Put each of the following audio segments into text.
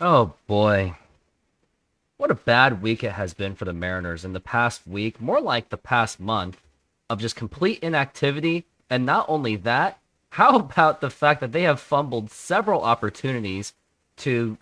Oh boy. What a bad week it has been for the Mariners in the past week, more like the past month, of just complete inactivity. And not only that, how about the fact that they have fumbled several opportunities to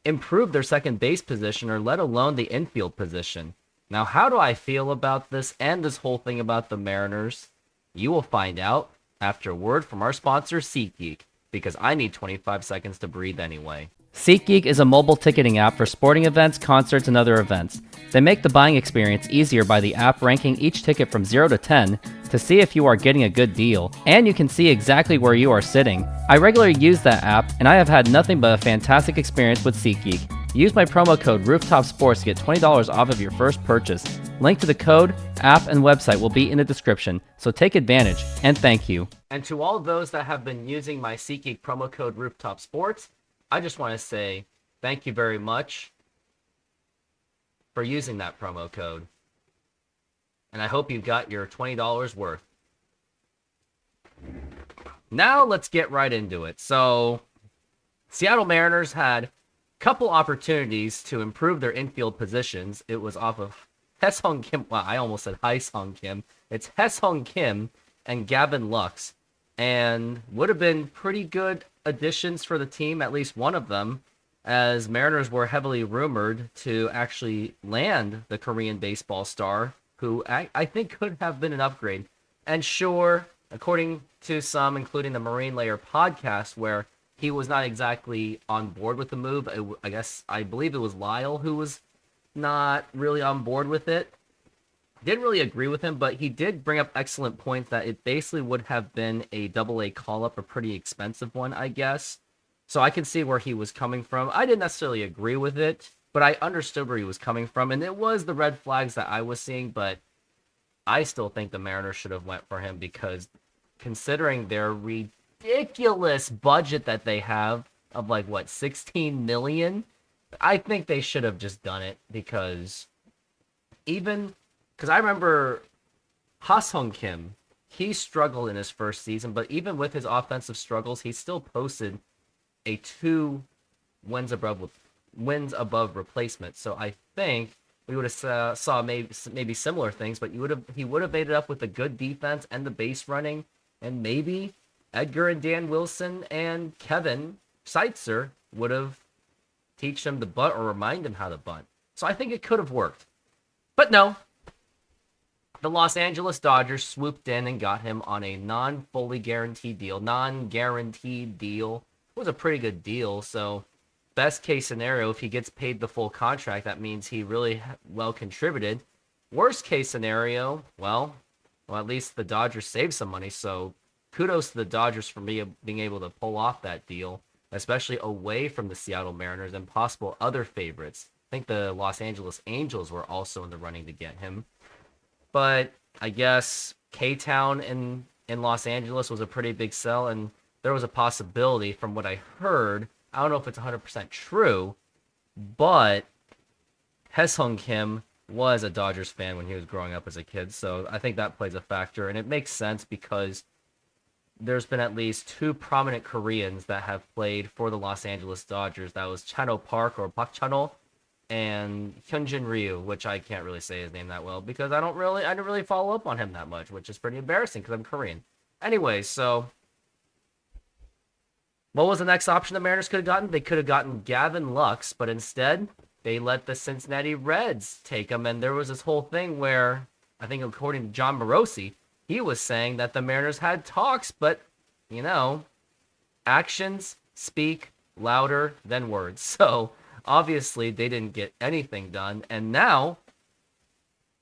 improve their second base position or let alone the infield position? Now, how do I feel about this and this whole thing about the Mariners? You will find out after a word from our sponsor, SeatGeek, because I need 25 seconds to breathe anyway. SeatGeek is a mobile ticketing app for sporting events, concerts, and other events. They make the buying experience easier by the app ranking each ticket from 0 to 10 to see if you are getting a good deal, and you can see exactly where you are sitting. I regularly use that app, and I have had nothing but a fantastic experience with SeatGeek. Use my promo code RoofTopSports to get $20 off of your first purchase. Link to the code, app, and website will be in the description, so take advantage, and thank you. And to all those that have been using my SeatGeek promo code RoofTopSports, I just want to say thank you very much for using that promo code. And I hope you got your $20 worth. Now let's get right into it. So, Seattle Mariners had a couple opportunities to improve their infield positions. It was off of Hye-Sung Kim. Well, I almost said Hye-Sung Kim. It's Hye-Sung Kim and Gavin Lux. And would have been pretty good additions for the team, at least one of them, as Mariners were heavily rumored to actually land the Korean baseball star, who I think could have been an upgrade. And sure, according to some, including the Marine Layer podcast, where he was not exactly on board with the move. I believe it was Lyle who was not really on board with it. Didn't really agree with him, but he did bring up excellent points that it basically would have been a double-A call-up, a pretty expensive one, I guess. So I can see where he was coming from. I didn't necessarily agree with it, but I understood where he was coming from, and it was the red flags that I was seeing, but I still think the Mariners should have went for him because considering their ridiculous budget that they have of like, what, 16 million? I think they should have just done it because I remember Ha-Sung Kim, he struggled in his first season, but even with his offensive struggles, he still posted a 2 wins above replacement. So I think we would have saw maybe similar things, but he would have made it up with the good defense and the base running, and maybe Edgar and Dan Wilson and Kevin Seitzer would have teach him to bunt or remind him how to bunt. So I think it could have worked. But no, the Los Angeles Dodgers swooped in and got him on a non-fully guaranteed deal. Non-guaranteed deal. It was a pretty good deal, so best case scenario, if he gets paid the full contract, that means he really well contributed. Worst case scenario, well, at least the Dodgers saved some money, so kudos to the Dodgers for being able to pull off that deal, especially away from the Seattle Mariners and possible other favorites. I think the Los Angeles Angels were also in the running to get him. But I guess K-Town in Los Angeles was a pretty big sell, and there was a possibility, from what I heard, I don't know if it's 100% true, but Hye-Sung Kim was a Dodgers fan when he was growing up as a kid, so I think that plays a factor, and it makes sense because there's been at least 2 prominent Koreans that have played for the Los Angeles Dodgers. That was Chano Park, or Park Chano, and Hyunjin Ryu, which I can't really say his name that well because I didn't really follow up on him that much, which is pretty embarrassing because I'm Korean. Anyway, so what was the next option the Mariners could have gotten? They could have gotten Gavin Lux, but instead they let the Cincinnati Reds take him, and there was this whole thing where, I think according to John Morosi, he was saying that the Mariners had talks, but, actions speak louder than words. So, obviously, they didn't get anything done, and now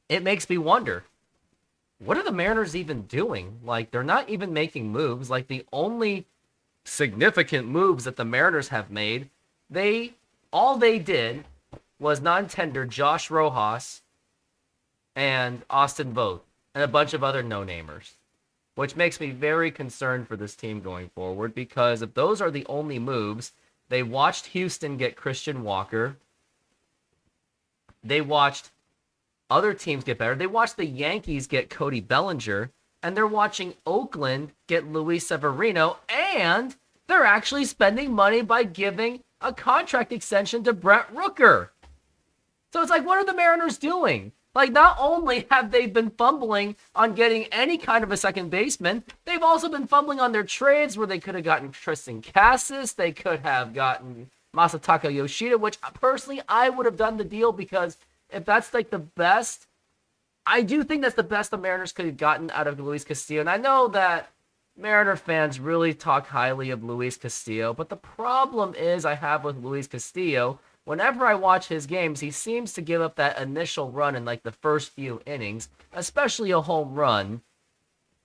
it makes me wonder, what are the Mariners even doing? Like, they're not even making moves. Like, the only significant moves that the Mariners have made, all they did was non-tender Josh Rojas and Austin Voth and a bunch of other no-namers, which makes me very concerned for this team going forward because if those are the only moves, they watched Houston get Christian Walker, they watched other teams get better, they watched the Yankees get Cody Bellinger, and they're watching Oakland get Luis Severino, and they're actually spending money by giving a contract extension to Brent Rooker. So it's like, what are the Mariners doing? Like, not only have they been fumbling on getting any kind of a second baseman, they've also been fumbling on their trades where they could have gotten Tristan Cassis, they could have gotten Masataka Yoshida, which personally I would have done the deal, because if that's like the best, I do think that's the best the Mariners could have gotten out of Luis Castillo. And I know that Mariner fans really talk highly of Luis Castillo, but the problem is I have with Luis Castillo, whenever I watch his games, he seems to give up that initial run in like the first few innings, especially a home run,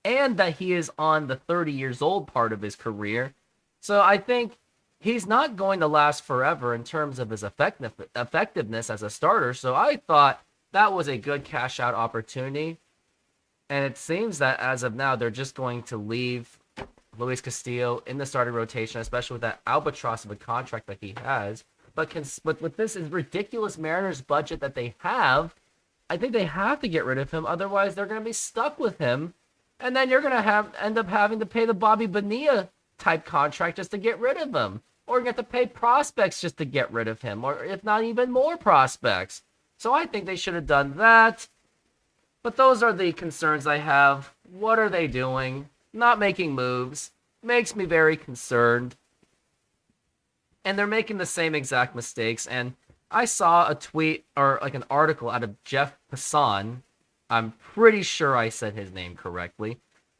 and that he is on the 30 years old part of his career. So I think he's not going to last forever in terms of his effectiveness as a starter. So I thought that was a good cash out opportunity. And it seems that as of now, they're just going to leave Luis Castillo in the starting rotation, especially with that albatross of a contract that he has. But with this ridiculous Mariners budget that they have, I think they have to get rid of him. Otherwise, they're going to be stuck with him. And then you're going to end up having to pay the Bobby Bonilla type contract just to get rid of him. Or you have to pay prospects just to get rid of him. Or if not even more prospects. So I think they should have done that. But those are the concerns I have. What are they doing? Not making moves. Makes me very concerned. And they're making the same exact mistakes. And I saw a tweet or like an article out of Jeff Passan. I'm pretty sure I said his name correctly.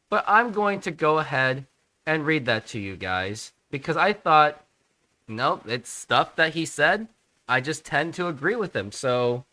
But I'm going to go ahead and read that to you guys. Because I thought, nope, it's stuff that he said. I just tend to agree with him. So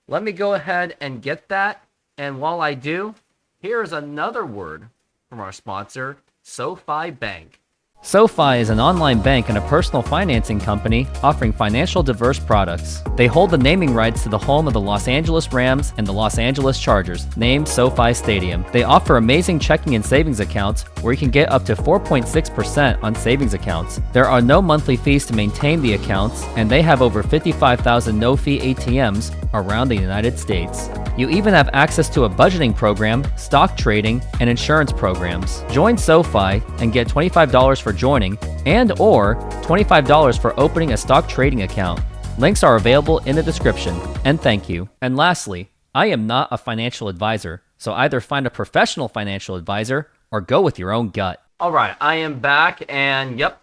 let me go ahead and get that. And while I do, here's another word from our sponsor, SoFi Bank. SoFi is an online bank and a personal financing company offering financial diverse products. They hold the naming rights to the home of the Los Angeles Rams and the Los Angeles Chargers, named SoFi Stadium. They offer amazing checking and savings accounts where you can get up to 4.6% on savings accounts. There are no monthly fees to maintain the accounts, and they have over 55,000 no-fee ATMs around the United States. You even have access to a budgeting program, stock trading, and insurance programs. Join SoFi and get $25 for joining and or $25 for opening a stock trading account. Links are available in the description. And thank you. And lastly, I am not a financial advisor, so either find a professional financial advisor or go with your own gut. All right, I am back, and yep,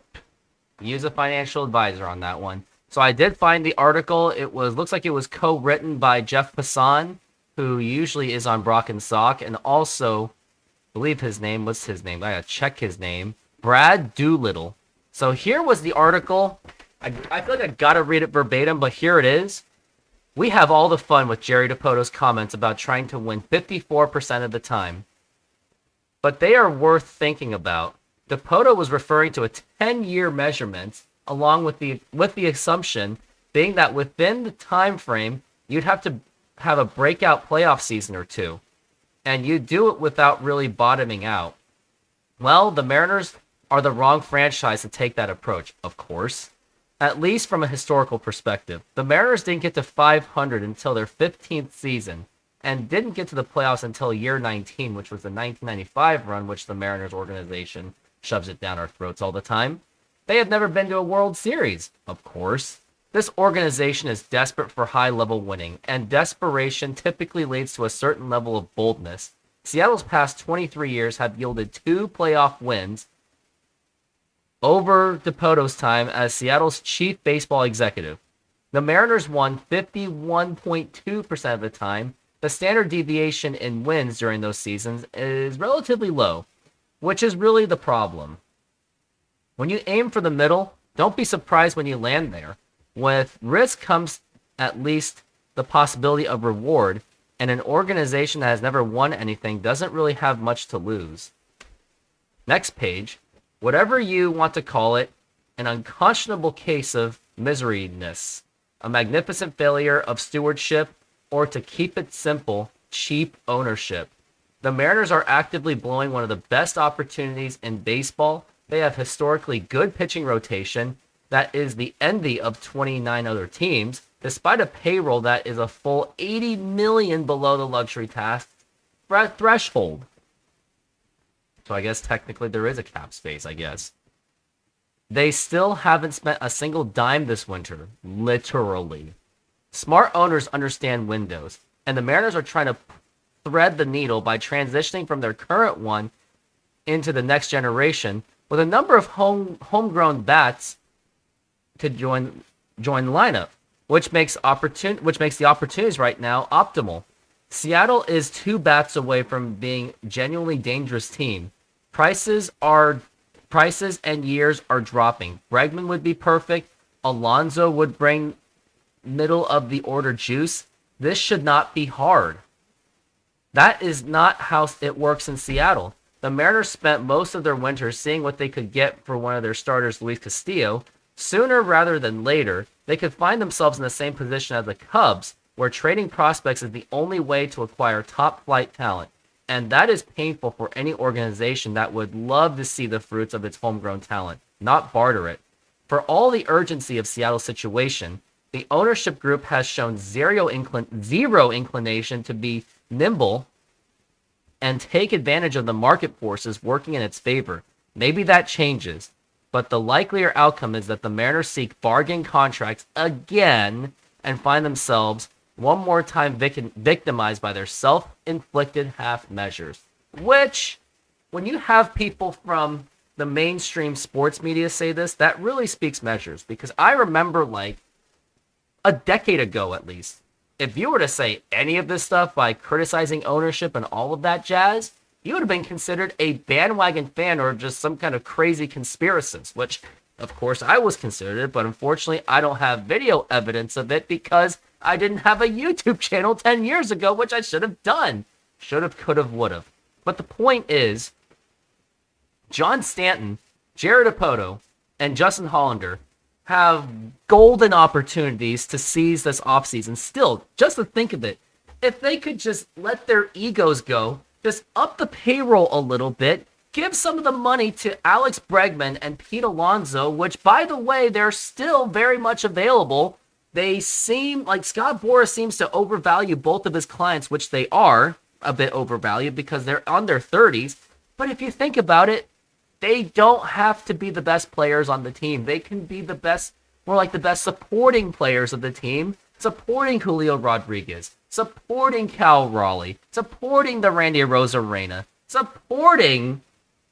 use a financial advisor on that one. So I did find the article. Looks like it was co-written by Jeff Passan, who usually is on Brock and Sock, and also, I believe his name, what's his name? I gotta check his name. Brad Doolittle. So here was the article. I feel like I gotta read it verbatim, but here it is. We have all the fun with Jerry DiPoto's comments about trying to win 54% of the time. But they are worth thinking about. DiPoto was referring to a 10-year measurement, along with the assumption being that within the time frame, you'd have to have a breakout playoff season or two. And you do it without really bottoming out. Well, the Mariners are the wrong franchise to take that approach, of course. At least from a historical perspective. The Mariners didn't get to 500 until their 15th season, and didn't get to the playoffs until year 19, which was the 1995 run, which the Mariners organization shoves it down our throats all the time. They had never been to a World Series, of course. This organization is desperate for high-level winning, and desperation typically leads to a certain level of boldness. Seattle's past 23 years have yielded 2 playoff wins over DiPoto's time as Seattle's chief baseball executive. The Mariners won 51.2% of the time. The standard deviation in wins during those seasons is relatively low, which is really the problem. When you aim for the middle, don't be surprised when you land there. With risk comes at least the possibility of reward, and an organization that has never won anything doesn't really have much to lose. Next page. Whatever you want to call it, an unconscionable case of miseryness, a magnificent failure of stewardship, or to keep it simple, cheap ownership. The Mariners are actively blowing one of the best opportunities in baseball. They have historically good pitching rotation that is the envy of 29 other teams, despite a payroll that is a full $80 million below the luxury tax threshold. So I guess technically there is a cap space, I guess. They still haven't spent a single dime this winter, literally. Smart owners understand windows, and the Mariners are trying to thread the needle by transitioning from their current one into the next generation with a number of homegrown bats to join the lineup, which makes the opportunities right now optimal. Seattle is 2 bats away from being genuinely dangerous team. Prices and years are dropping. Bregman would be perfect. Alonso would bring middle of the order juice. This should not be hard. That is not how it works in Seattle. The Mariners spent most of their winter seeing what they could get for one of their starters, Luis Castillo. Sooner rather than later, they could find themselves in the same position as the Cubs, where trading prospects is the only way to acquire top-flight talent. And that is painful for any organization that would love to see the fruits of its homegrown talent, not barter it. For all the urgency of Seattle's situation, the ownership group has shown zero inclination to be nimble and take advantage of the market forces working in its favor. Maybe that changes, but the likelier outcome is that the Mariners seek bargain contracts again and find themselves one more time victimized by their self-inflicted half measures. Which, when you have people from the mainstream sports media say this, that really speaks measures. Because I remember, like, a decade ago at least, if you were to say any of this stuff by criticizing ownership and all of that jazz, you would have been considered a bandwagon fan or just some kind of crazy conspiracist, which, of course, I was considered, but unfortunately, I don't have video evidence of it because I didn't have a YouTube channel 10 years ago, which I should have done. Should have, could have, would have. But the point is, John Stanton, Jared Dipoto, and Justin Hollander have golden opportunities to seize this offseason. Still, just to think of it, if they could just let their egos go, just up the payroll a little bit, give some of the money to Alex Bregman and Pete Alonso, which, by the way, they're still very much available. They seem like Scott Boras seems to overvalue both of his clients, which they are a bit overvalued because they're on their 30s. But if you think about it, they don't have to be the best players on the team. They can be the best, more like the best supporting players of the team, supporting Julio Rodriguez, supporting Cal Raleigh, supporting the Randy Arozarena, supporting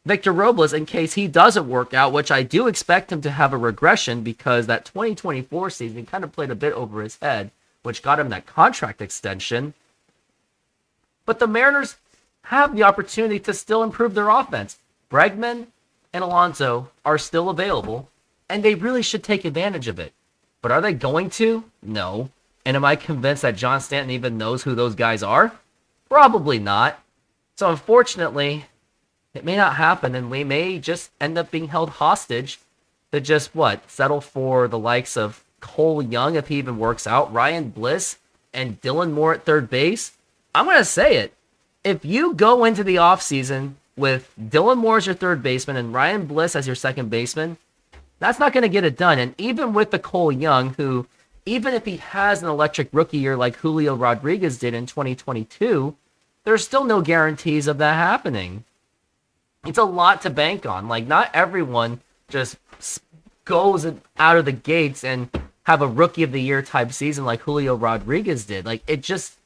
Victor Robles in case he doesn't work out, which I do expect him to have a regression because that 2024 season kind of played a bit over his head, which got him that contract extension. But the Mariners have the opportunity to still improve their offense. Bregman and Alonso are still available, and they really should take advantage of it. But are they going to? No. And am I convinced that John Stanton even knows who those guys are? Probably not. So unfortunately, it may not happen, and we may just end up being held hostage to just, settle for the likes of Cole Young if he even works out, Ryan Bliss, and Dylan Moore at third base. I'm going to say it. If you go into the offseason with Dylan Moore as your third baseman and Ryan Bliss as your second baseman, that's not going to get it done. And even with the Cole Young, who, even if he has an electric rookie year like Julio Rodriguez did in 2022, there's still no guarantees of that happening. It's a lot to bank on. Like, not everyone just goes out of the gates and have a rookie of the year type season like Julio Rodriguez did. Like, it just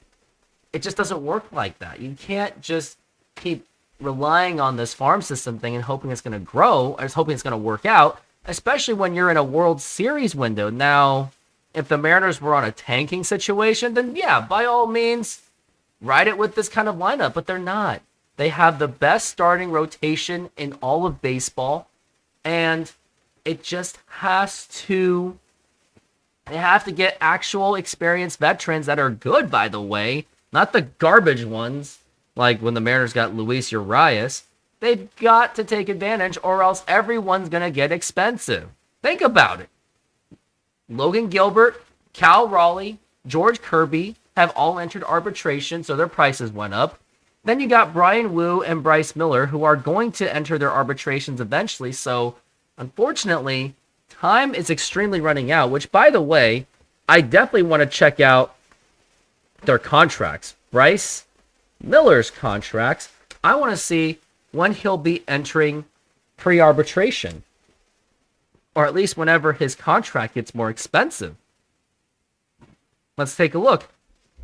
doesn't work like that. You can't just keep relying on this farm system thing and hoping it's going to grow, or hoping it's going to work out, especially when you're in a World Series window. Now, if the Mariners were on a tanking situation, then yeah, by all means, ride it with this kind of lineup, but they're not. They have the best starting rotation in all of baseball, and it just has to... They have to get actual experienced veterans that are good, by the way, not the garbage ones, like when the Mariners got Luis Urias. They've got to take advantage, or else everyone's going to get expensive. Think about it. Logan Gilbert, Cal Raleigh, George Kirby have all entered arbitration, so their prices went up. Then you got Brian Wu and Bryce Miller, who are going to enter their arbitrations eventually. So, unfortunately, time is extremely running out, which, by the way, I definitely want to check out their contracts. Bryce Miller's contracts. I want to see when he'll be entering pre-arbitration. or at least whenever his contract gets more expensive. Let's take a look.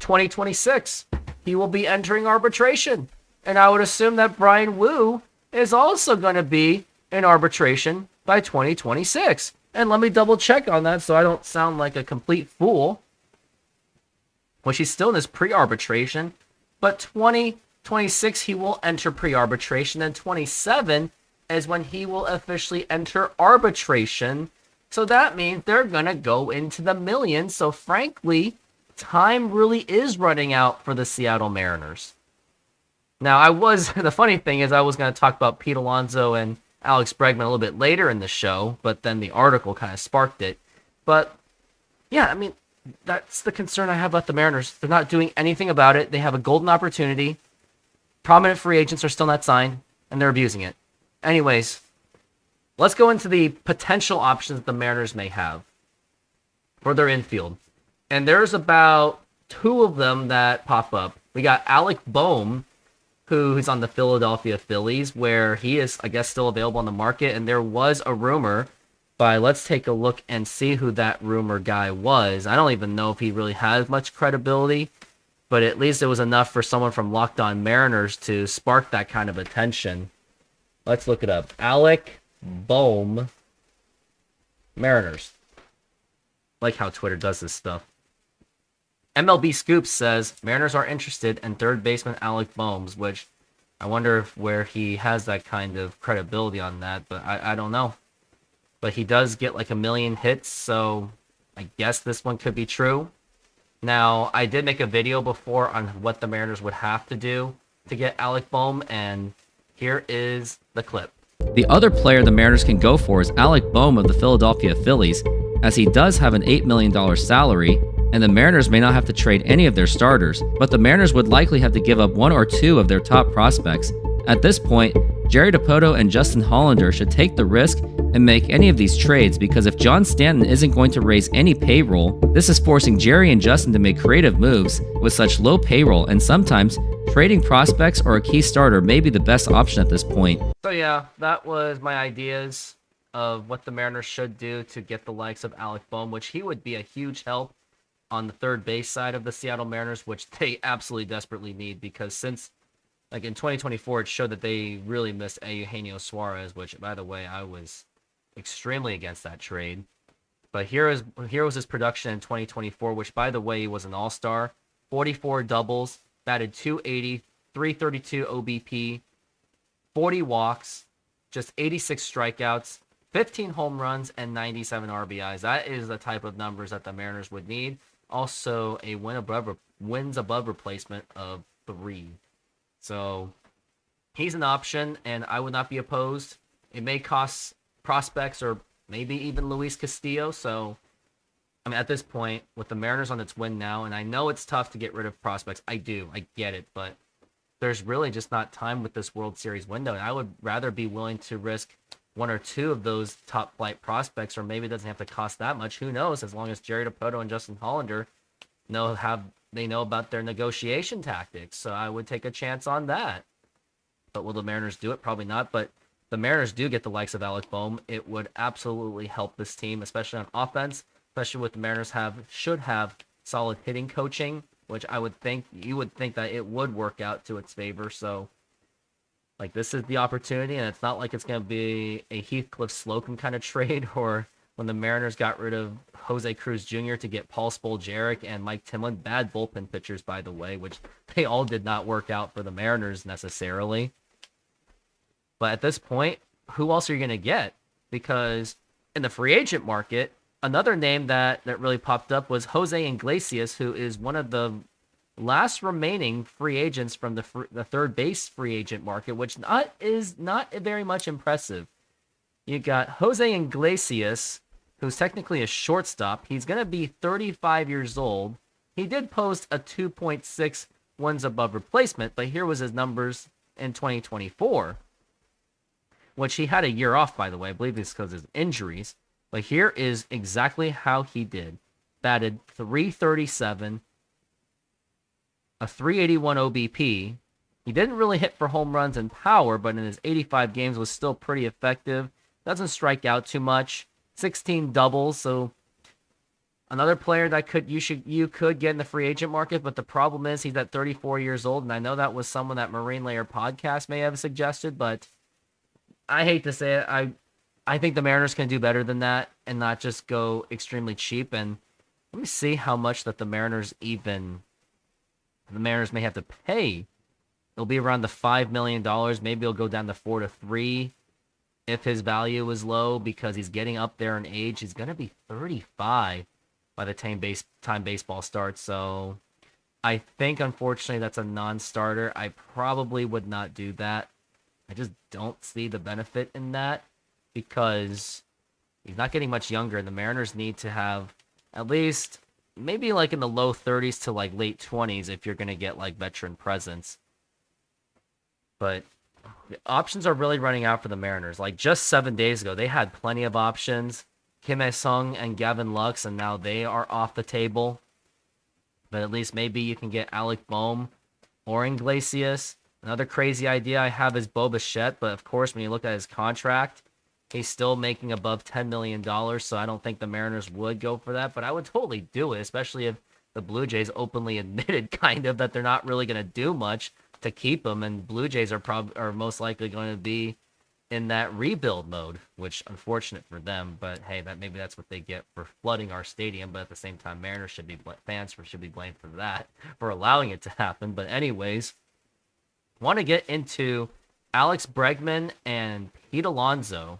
2026, he will be entering arbitration. And I would assume that Brian Wu is also going to be in arbitration by 2026. And let me double check on that so I don't sound like a complete fool. Well, she's still in this pre-arbitration, but 2026 he will enter pre-arbitration, and 27 is when he will officially enter arbitration. So that means they're going to go into the millions. So frankly, time really is running out for the Seattle Mariners. Now, the funny thing is I was going to talk about Pete Alonso and Alex Bregman a little bit later in the show, but then the article kind of sparked it. But yeah, I mean, that's the concern I have about the Mariners. They're not doing anything about it. They have a golden opportunity. Prominent free agents are still not signed, and they're abusing it. Anyways, let's go into the potential options that the Mariners may have for their infield. And there's about 2 of them that pop up. We got Alec Bohm, who's on the Philadelphia Phillies, where he is, I guess, still available on the market. And there was a rumor, but let's take a look and see who that rumor guy was. I don't even know if he really has much credibility, but at least it was enough for someone from Locked On Mariners to spark that kind of attention. Let's look it up. Alec Bohm, Mariners. Like how Twitter does this stuff. MLB Scoops says Mariners are interested in third baseman Alec Bohm, which I wonder where he has that kind of credibility on that, but I don't know. But he does get like 1 million hits, so I guess this one could be true. Now, I did make a video before on what the Mariners would have to do to get Alec Bohm, and here is the clip. The other player the Mariners can go for is Alec Bohm of the Philadelphia Phillies, as he does have an $8 million salary, and the Mariners may not have to trade any of their starters, but the Mariners would likely have to give up 1 or 2 of their top prospects. At this point, Jerry Dipoto and Justin Hollander should take the risk and make any of these trades, because if John Stanton isn't going to raise any payroll, this is forcing Jerry and Justin to make creative moves with such low payroll, and sometimes trading prospects or a key starter may be the best option at this point. So yeah, that was my ideas of what the Mariners should do to get the likes of Alec Bohm, which he would be a huge help on the third base side of the Seattle Mariners, which they absolutely desperately need, because since like in 2024, it showed that they really missed Eugenio Suarez, which, by the way, I was extremely against that trade. But here was his production in 2024, which, by the way, he was an all-star. 44 doubles, batted .280, 332 OBP, 40 walks, just 86 strikeouts, 15 home runs, and 97 RBIs. That is the type of numbers that the Mariners would need. Also, a wins above replacement of 3. So he's an option, and I would not be opposed. It may cost prospects or maybe even Luis Castillo. So, I mean, at this point, with the Mariners on its win now, and I know it's tough to get rid of prospects. I get it, but there's really just not time with this World Series window, and I would rather be willing to risk 1 or 2 of those top flight prospects, or maybe it doesn't have to cost that much. Who knows? As long as Jerry Dipoto and Justin Hollander know about their negotiation tactics. So I would take a chance on that. But will the Mariners do it? Probably not. But the Mariners do get the likes of Alec Bohm. It would absolutely help this team, especially on offense, especially with the Mariners should have solid hitting coaching, which you would think that it would work out to its favor. So, like, this is the opportunity, and it's not like it's going to be a Heathcliff Slocum kind of trade, or when the Mariners got rid of Jose Cruz Jr. to get Paul Spoljaric and Mike Timlin. Bad bullpen pitchers, by the way, which they all did not work out for the Mariners necessarily. But at this point, who else are you going to get? Because in the free agent market, another name that really popped up was Jose Iglesias, who is one of the last remaining free agents from the third base free agent market, which is not very much impressive. You got Jose Iglesias, who's technically a shortstop. He's going to be 35 years old. He did post a 2.6 wins above replacement, but here was his numbers in 2024, which he had a year off, by the way. I believe it's because of his injuries. But here is exactly how he did. Batted .337, a .381 OBP. He didn't really hit for home runs and power, but in his 85 games was still pretty effective. Doesn't strike out too much. 16 doubles. So another player that you could get in the free agent market, but the problem is he's at 34 years old, and I know that was someone that Marine Layer podcast may have suggested, but I hate to say it, I think the Mariners can do better than that and not just go extremely cheap. And let me see how much that the Mariners may have to pay. It'll be around the $5 million. Maybe it'll go down to 4 to 3 if his value is low because he's getting up there in age. He's going to be 35 by the time baseball starts. So I think, unfortunately, that's a non-starter. I probably would not do that. I just don't see the benefit in that because he's not getting much younger, and the Mariners need to have at least maybe like in the low 30s to like late 20s if you're going to get like veteran presence. But the options are really running out for the Mariners. Like just 7 days ago, they had plenty of options. Kim Hye-sung and Gavin Lux, and now they are off the table. But at least maybe you can get Alec Bohm or Iglesias. Another crazy idea I have is Bo Bichette, but of course, when you look at his contract, he's still making above $10 million, so I don't think the Mariners would go for that, but I would totally do it, especially if the Blue Jays openly admitted kind of that they're not really going to do much to keep him, and Blue Jays are most likely going to be in that rebuild mode, which unfortunate for them, but hey, maybe that's what they get for flooding our stadium, but at the same time, Mariners fans should be blamed for that, for allowing it to happen. But anyways, want to get into Alex Bregman and Pete Alonso.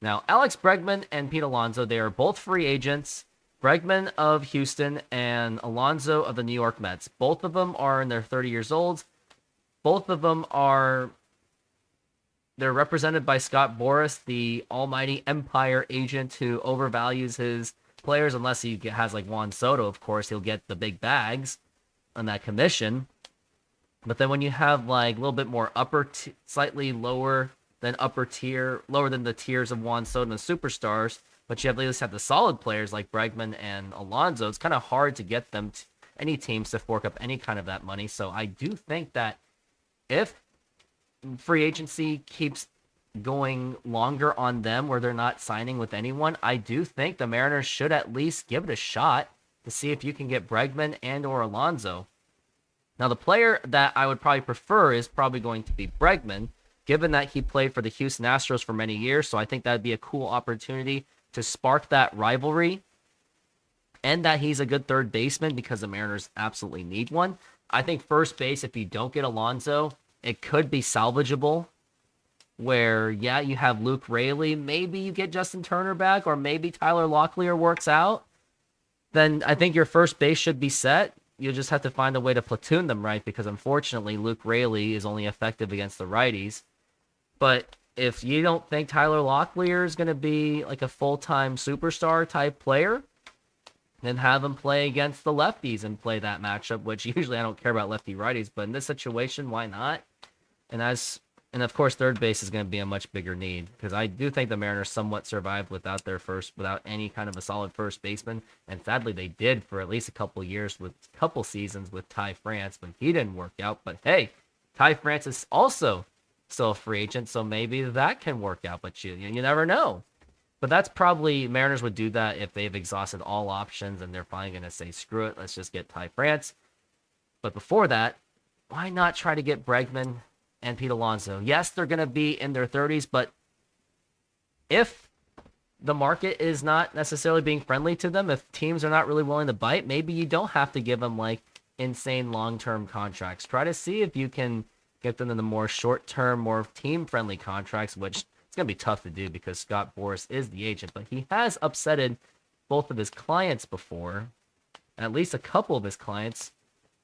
Now, Alex Bregman and Pete Alonso, they are both free agents. Bregman of Houston and Alonso of the New York Mets. Both of them are in their 30 years old. Both of them they're represented by Scott Boras, the almighty Empire agent who overvalues his players unless he has like Juan Soto, of course, he'll get the big bags on that commission. But then when you have like a little bit more slightly lower than upper tier, lower than the tiers of Juan Soto and the superstars, but you at least have the solid players like Bregman and Alonso, it's kind of hard to get them, any teams, to fork up any kind of that money. So I do think that if free agency keeps going longer on them where they're not signing with anyone, I do think the Mariners should at least give it a shot to see if you can get Bregman and or Alonso. Now, the player that I would probably prefer is probably going to be Bregman, given that he played for the Houston Astros for many years. So I think that would be a cool opportunity to spark that rivalry, and that he's a good third baseman because the Mariners absolutely need one. I think first base, if you don't get Alonso, it could be salvageable. Where, yeah, you have Luke Raley, maybe you get Justin Turner back, or maybe Tyler Locklear works out. Then I think your first base should be set. You'll just have to find a way to platoon them right, because unfortunately Luke Raley is only effective against the righties. But if you don't think Tyler Locklear is going to be like a full-time superstar type player, then have him play against the lefties and play that matchup, which usually I don't care about lefty-righties, but in this situation, why not? And of course, third base is going to be a much bigger need, because I do think the Mariners somewhat survived without any kind of a solid first baseman. And sadly, they did for at least a couple seasons with Ty France, but he didn't work out. But hey, Ty France is also still a free agent, so maybe that can work out. But you never know. But that's probably, Mariners would do that if they've exhausted all options and they're finally going to say, screw it, let's just get Ty France. But before that, why not try to get Bregman and Pete Alonso? Yes, they're going to be in their 30s, but if the market is not necessarily being friendly to them, if teams are not really willing to bite, maybe you don't have to give them like insane long-term contracts. Try to see if you can get them in the more short-term, more team-friendly contracts, which it's going to be tough to do because Scott Boras is the agent, but he has upsetted both of his clients before, at least a couple of his clients,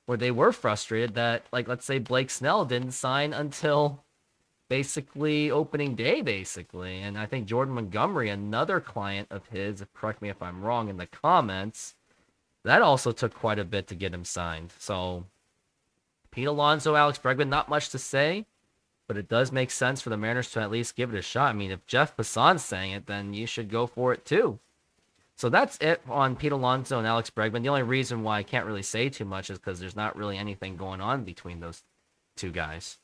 where they were frustrated that, like, let's say Blake Snell didn't sign until basically opening day, basically. And I think Jordan Montgomery, another client of his, correct me if I'm wrong in the comments, that also took quite a bit to get him signed. So Pete Alonso, Alex Bregman, not much to say, but it does make sense for the Mariners to at least give it a shot. I mean, if Jeff Passan's saying it, then you should go for it too. So that's it on Pete Alonso and Alex Bregman. The only reason why I can't really say too much is because there's not really anything going on between those two guys.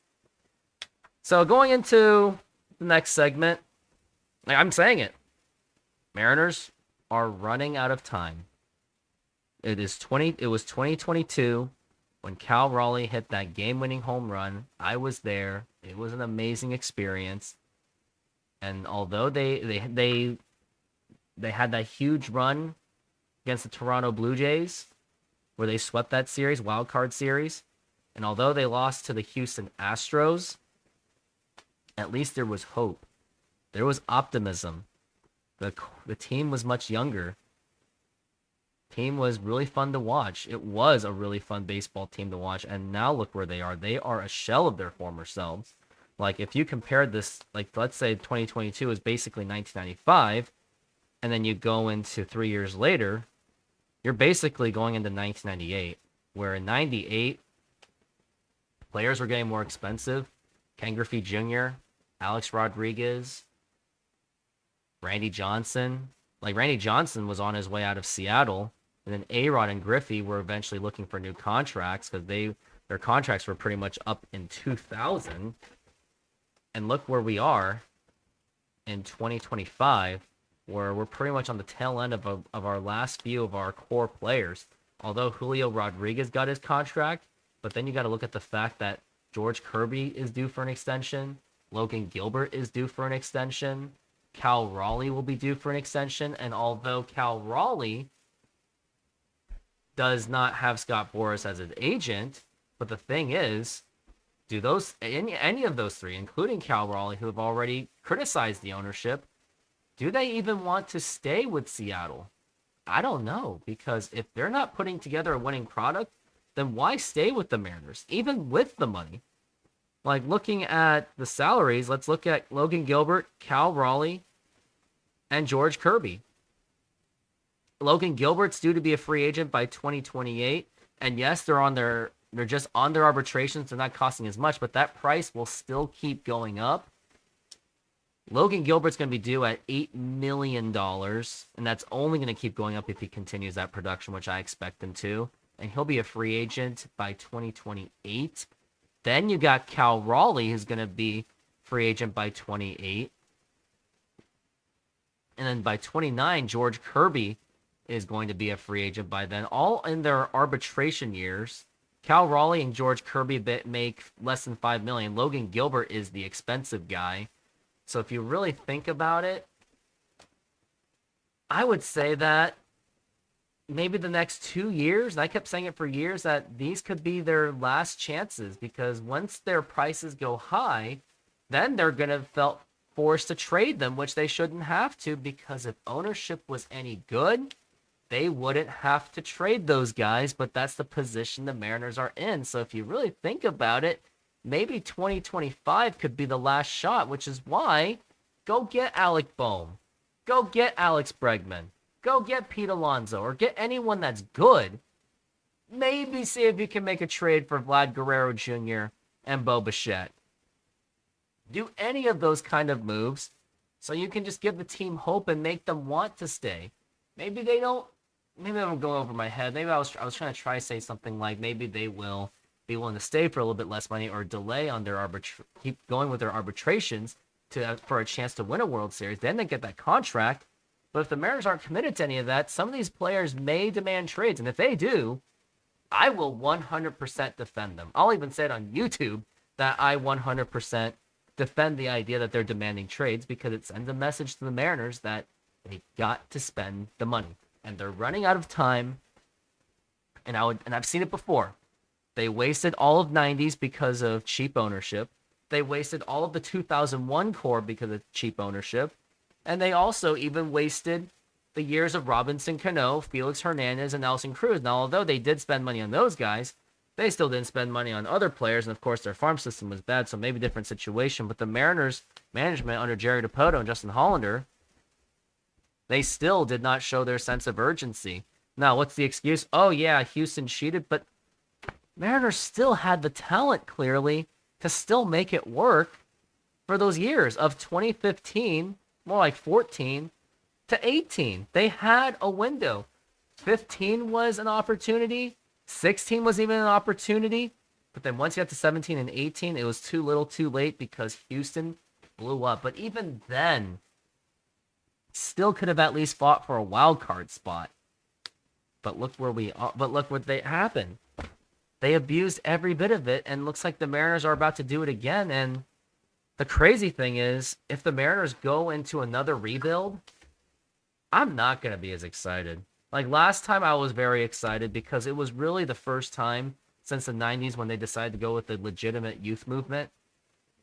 So going into the next segment, I'm saying it. Mariners are running out of time. It was 2022 when Cal Raleigh hit that game-winning home run. I was there. It was an amazing experience. And although they had that huge run against the Toronto Blue Jays, where they swept that series, wild card series, and although they lost to the Houston Astros, at least there was hope. There was optimism. The team was much younger. Team was really fun to watch. It was a really fun baseball team to watch, and now look where they are. They are a shell of their former selves. Like, if you compare this, like, let's say 2022 is basically 1995, and then you go into 3 years later, you're basically going into 1998, where in 98, players were getting more expensive. Ken Griffey Jr., Alex Rodriguez, Randy Johnson. Like, Randy Johnson was on his way out of Seattle, and then A-Rod and Griffey were eventually looking for new contracts because their contracts were pretty much up in 2000. And look where we are in 2025, where we're pretty much on the tail end of our last few of our core players. Although Julio Rodriguez got his contract, but then you got to look at the fact that George Kirby is due for an extension, Logan Gilbert is due for an extension, Cal Raleigh will be due for an extension, and although Cal Raleigh does not have Scott Boras as an agent, but the thing is, do those any of those three, including Cal Raleigh, who have already criticized the ownership, do they even want to stay with Seattle? I don't know, because if they're not putting together a winning product, then why stay with the Mariners, even with the money? Like, looking at the salaries, let's look at Logan Gilbert, Cal Raleigh, and George Kirby. Logan Gilbert's due to be a free agent by 2028, and yes, they're just on their arbitrations. They're not costing as much, but that price will still keep going up. Logan Gilbert's going to be due at $8 million, and that's only going to keep going up if he continues that production, which I expect him to. And he'll be a free agent by 2028. Then you got Cal Raleigh, who's going to be free agent by 28. And then by 29, George Kirby is going to be a free agent by then. All in their arbitration years. Cal Raleigh and George Kirby make less than $5 million. Logan Gilbert is the expensive guy. So if you really think about it, I would say that maybe the next 2 years, and I kept saying it for years, that these could be their last chances, because once their prices go high, then they're going to feel forced to trade them, which they shouldn't have to, because if ownership was any good, they wouldn't have to trade those guys, but that's the position the Mariners are in. So if you really think about it, maybe 2025 could be the last shot, which is why go get Alec Bohm. Go get Alex Bregman. Go get Pete Alonso, or get anyone that's good. Maybe see if you can make a trade for Vlad Guerrero Jr. and Bo Bichette. Do any of those kind of moves so you can just give the team hope and make them want to stay. Maybe they don't. Maybe I'm going over my head. Maybe I was trying to say something like maybe they will be willing to stay for a little bit less money, or delay on their keep going with their arbitrations for a chance to win a World Series. Then they get that contract. But if the Mariners aren't committed to any of that, some of these players may demand trades. And if they do, I will 100% defend them. I'll even say it on YouTube that I 100% defend the idea that they're demanding trades, because it sends a message to the Mariners that they got to spend the money. And they're running out of time. And I've seen it before. They wasted all of 90s because of cheap ownership. They wasted all of the 2001 core because of cheap ownership. And they also even wasted the years of Robinson Cano, Felix Hernandez, and Nelson Cruz. Now, although they did spend money on those guys, they still didn't spend money on other players. And, of course, their farm system was bad, so maybe a different situation. But the Mariners management under Jerry Dipoto and Justin Hollander, they still did not show their sense of urgency. Now, what's the excuse? Oh, yeah, Houston cheated, but Mariners still had the talent, clearly, to still make it work for those years of 2015, more like 14 to 18. They had a window. 15 was an opportunity. 16 was even an opportunity. But then once you got to 17 and 18, it was too little too late because Houston blew up. But even then, Still could have at least fought for a wild card spot. But look where we are. But look what happened. They abused every bit of it, and looks like the Mariners are about to do it again. And the crazy thing is, if the Mariners go into another rebuild, I'm not going to be as excited. Like last time I was very excited because it was really the first time since the 90s when they decided to go with the legitimate youth movement.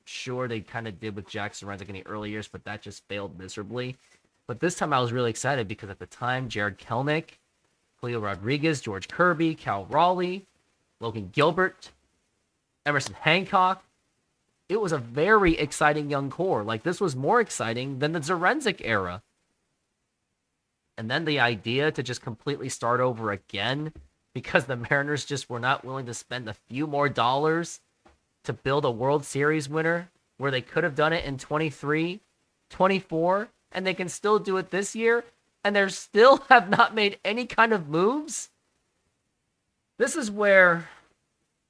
Sure, they kind of did with Jackson Renzick in the early years, but that just failed miserably. But this time I was really excited because at the time, Jared Kelnick, Julio Rodriguez, George Kirby, Cal Raleigh, Logan Gilbert, Emerson Hancock. It was a very exciting young core. Like, this was more exciting than the Zarenzik era. And then the idea to just completely start over again because the Mariners just were not willing to spend a few more dollars to build a World Series winner where they could have done it in 23, 24, and they can still do it this year, and they still have not made any kind of moves. This is where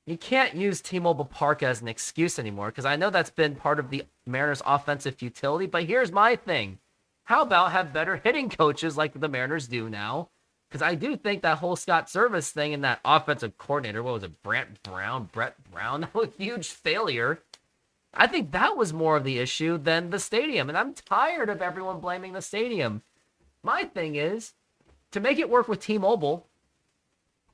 you can't use T-Mobile Park as an excuse anymore, because I know that's been part of the Mariners' offensive futility, but here's my thing. How about have better hitting coaches like the Mariners do now? Because I do think that whole Scott Service thing and that offensive coordinator, what was it, Brett Brown, that was a huge failure. I think that was more of the issue than the stadium, and I'm tired of everyone blaming the stadium. My thing is, to make it work with T-Mobile,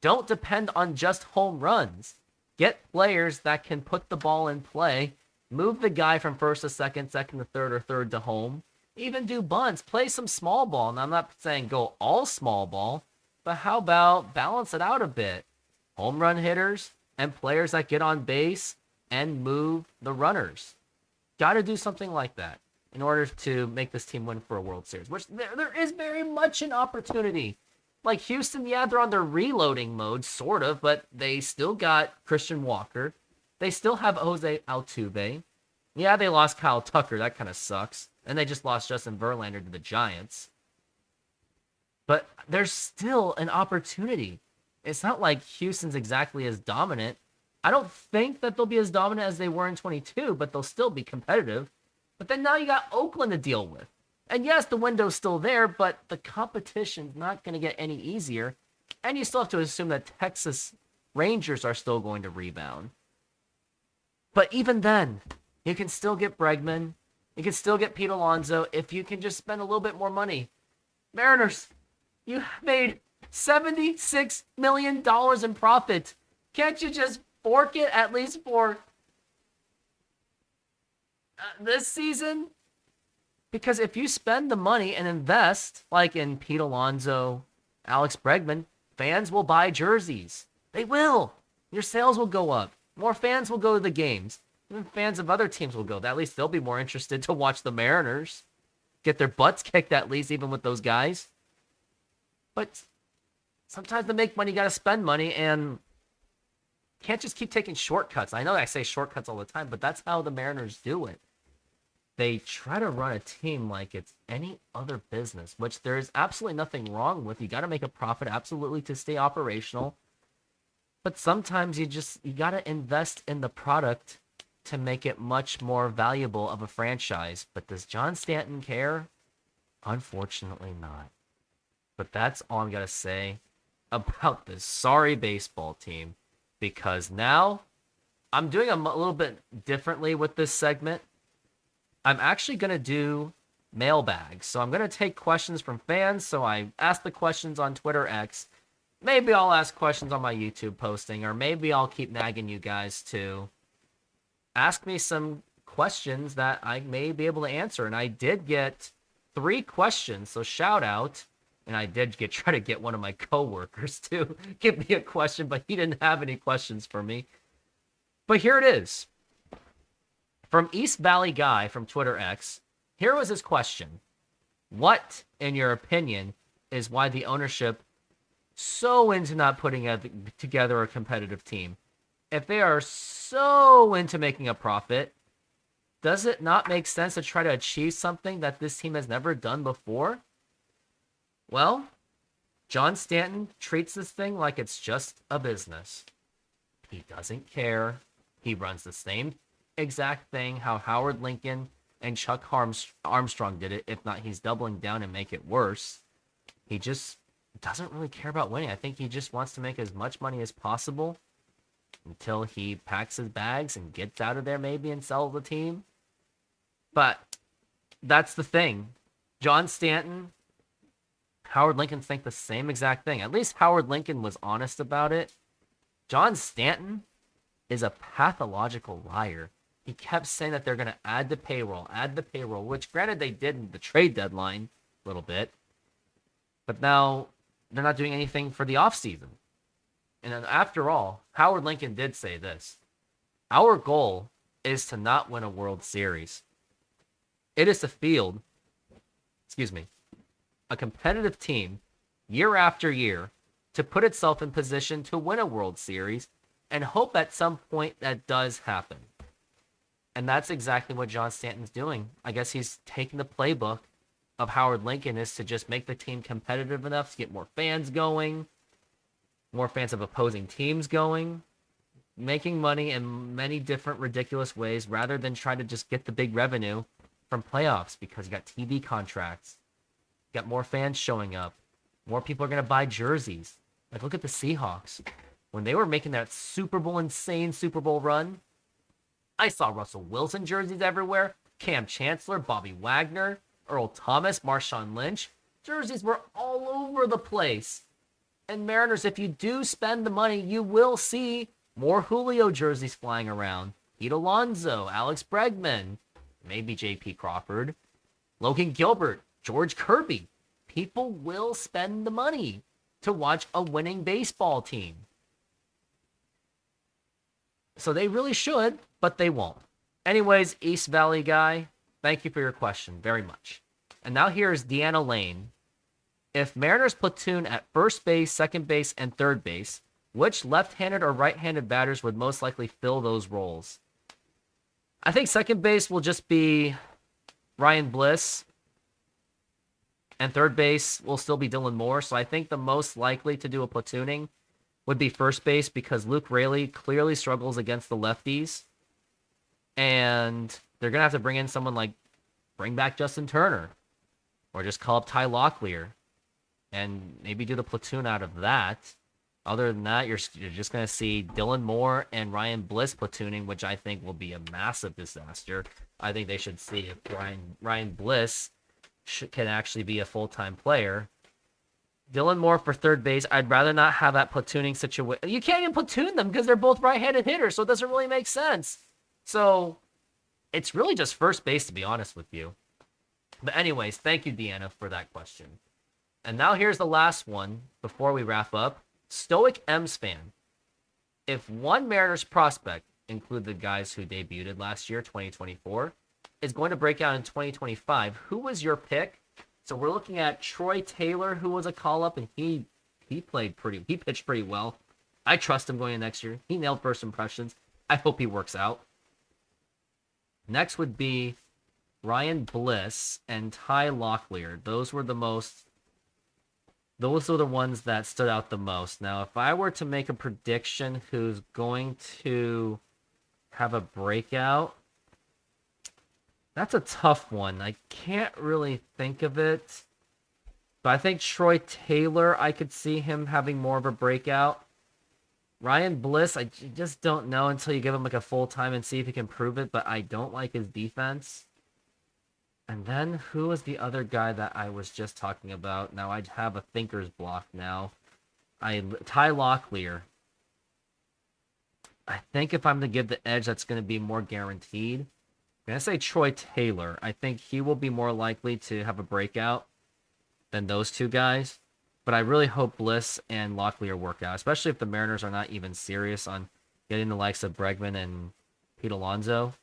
don't depend on just home runs. Get players that can put the ball in play, move the guy from first to second, second to third, or third to home. Even do bunts, play some small ball. And I'm not saying go all small ball, but how about balance it out a bit? Home run hitters and players that get on base and move the runners. Got to do something like that in order to make this team win for a World Series, which there is very much an opportunity. Like Houston, yeah, they're on their reloading mode, sort of, but they still got Christian Walker. They still have Jose Altuve. Yeah, they lost Kyle Tucker. That kind of sucks. And they just lost Justin Verlander to the Giants. But there's still an opportunity. It's not like Houston's exactly as dominant. I don't think that they'll be as dominant as they were in 22, but they'll still be competitive. But then now you got Oakland to deal with. And yes, the window's still there, but the competition's not going to get any easier. And you still have to assume that Texas Rangers are still going to rebound. But even then, you can still get Bregman. You can still get Pete Alonso if you can just spend a little bit more money. Mariners, you made $76 million in profit. Can't you just fork it at least for this season? Because if you spend the money and invest, like in Pete Alonso, Alex Bregman, fans will buy jerseys. They will. Your sales will go up. More fans will go to the games. Even fans of other teams will go. At least they'll be more interested to watch the Mariners get their butts kicked, at least, even with those guys. But sometimes to make money, you got to spend money, and can't just keep taking shortcuts. I know I say shortcuts all the time, but that's how the Mariners do it. They try to run a team like it's any other business, which there's absolutely nothing wrong with. You got to make a profit, absolutely, to stay operational. But sometimes you got to invest in the product to make it much more valuable of a franchise. But does John Stanton care? Unfortunately not. But that's all I'm going to say about this sorry baseball team. Because now I'm doing a little bit differently with this segment. I'm actually going to do mailbags. So I'm going to take questions from fans. So I ask the questions on Twitter X. Maybe I'll ask questions on my YouTube posting, or maybe I'll keep nagging you guys to ask me some questions that I may be able to answer. And I did get 3 questions, so shout out. And I did try to get one of my coworkers to give me a question, but he didn't have any questions for me. But here it is. From East Valley Guy from Twitter X, here was his question. What, in your opinion, is why the ownership so into not putting together a competitive team? If they are so into making a profit, does it not make sense to try to achieve something that this team has never done before? Well, John Stanton treats this thing like it's just a business. He doesn't care. He runs the same exact thing how Howard Lincoln and Chuck Armstrong did it. If not, he's doubling down and make it worse. He just doesn't really care about winning. I think he just wants to make as much money as possible until he packs his bags and gets out of there maybe and sells the team. But that's the thing. John Stanton, Howard Lincoln think the same exact thing. At least Howard Lincoln was honest about it. John Stanton is a pathological liar. He kept saying that they're going to add the payroll, which granted they did in the trade deadline a little bit. But now they're not doing anything for the offseason. And then after all, Howard Lincoln did say this. Our goal is to not win a World Series. It is to field, a competitive team year after year to put itself in position to win a World Series and hope at some point that does happen. And that's exactly what John Stanton's doing. I guess he's taking the playbook of Howard Lincoln is to just make the team competitive enough to get more fans going, more fans of opposing teams going, making money in many different ridiculous ways rather than try to just get the big revenue from playoffs because you got TV contracts, you got more fans showing up, more people are going to buy jerseys. Like, look at the Seahawks. When they were making that insane Super Bowl run, I saw Russell Wilson jerseys everywhere, Cam Chancellor, Bobby Wagner, Earl Thomas, Marshawn Lynch. Jerseys were all over the place. And Mariners, if you do spend the money, you will see more Julio jerseys flying around. Pete Alonso, Alex Bregman, maybe J.P. Crawford, Logan Gilbert, George Kirby. People will spend the money to watch a winning baseball team. So they really should, but they won't. Anyways, East Valley guy, thank you for your question very much. And now here's Deanna Lane. If Mariners platoon at first base, second base, and third base, which left-handed or right-handed batters would most likely fill those roles? I think second base will just be Ryan Bliss, and third base will still be Dylan Moore. So I think the most likely to do a platooning would be first base because Luke Raley clearly struggles against the lefties. And they're going to have to bring in someone like bring back Justin Turner or just call up Ty Locklear and maybe do the platoon out of that. Other than that, you're just going to see Dylan Moore and Ryan Bliss platooning, which I think will be a massive disaster. I think they should see if Ryan Bliss can actually be a full-time player. Dylan Moore for third base, I'd rather not have that platooning situation. You can't even platoon them because they're both right-handed hitters, so it doesn't really make sense. So it's really just first base, to be honest with you. But anyways, thank you, Deanna, for that question. And now here's the last one before we wrap up. Stoic M's fan. If one Mariners prospect, include the guys who debuted last year, 2024, is going to break out in 2025, who was your pick? So we're looking at Troy Taylor, who was a call-up, and he pitched pretty well. I trust him going in next year. He nailed first impressions. I hope he works out. Next would be Ryan Bliss and Ty Locklear. Those were the ones that stood out the most. Now, if I were to make a prediction who's going to have a breakout, that's a tough one. I can't really think of it. But I think Troy Taylor, I could see him having more of a breakout. Ryan Bliss, I just don't know until you give him like a full time and see if he can prove it, but I don't like his defense. And then who was the other guy that I was just talking about? Now I have a thinker's block now. Ty Locklear. I think if I'm to give the edge, that's going to be more guaranteed. I'm going to say Troy Taylor. I think he will be more likely to have a breakout than those two guys. But I really hope Bliss and Locklear work out, especially if the Mariners are not even serious on getting the likes of Bregman and Pete Alonso.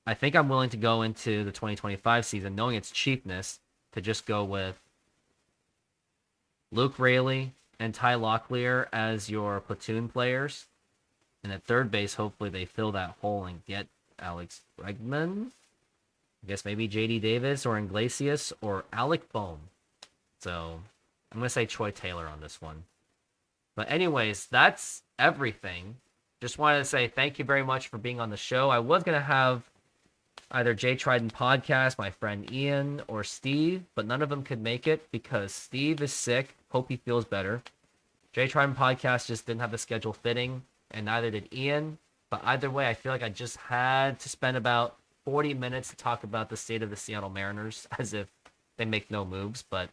I think I'm willing to go into the 2025 season, knowing its cheapness, to just go with Luke Raley and Ty Locklear as your platoon players. And at third base, hopefully they fill that hole and get Alex Bregman. I guess maybe J.D. Davis or Iglesias or Alec Bohm. So I'm going to say Troy Taylor on this one. But anyways, that's everything. Just wanted to say thank you very much for being on the show. I was going to have either Jay Trident Podcast, my friend Ian, or Steve, but none of them could make it because Steve is sick. Hope he feels better. Jay Trident Podcast just didn't have the schedule fitting, and neither did Ian. But either way, I feel like I just had to spend about 40 minutes to talk about the state of the Seattle Mariners as if they make no moves, but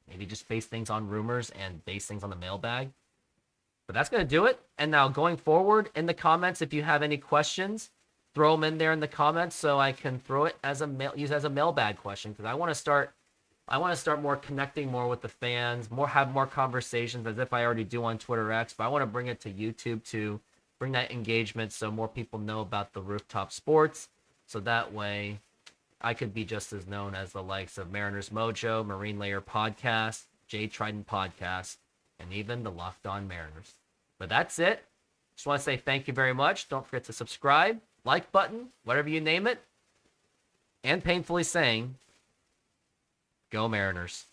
maybe just base things on rumors and base things on the mailbag. But that's going to do it. And now going forward in the comments, if you have any questions, throw them in there in the comments so I can throw it as a mailbag question, because I want to start more connecting more with the fans, have more conversations as if I already do on Twitter X, but I want to bring it to YouTube to bring that engagement so more people know about the Rooftop Sports, so that way I could be just as known as the likes of Mariners Mojo, Marine Layer Podcast, Jay Trident Podcast, and even the Locked On Mariners. But that's it. Just want to say thank you very much. Don't forget to subscribe, like button, whatever you name it, and painfully saying, Go Mariners.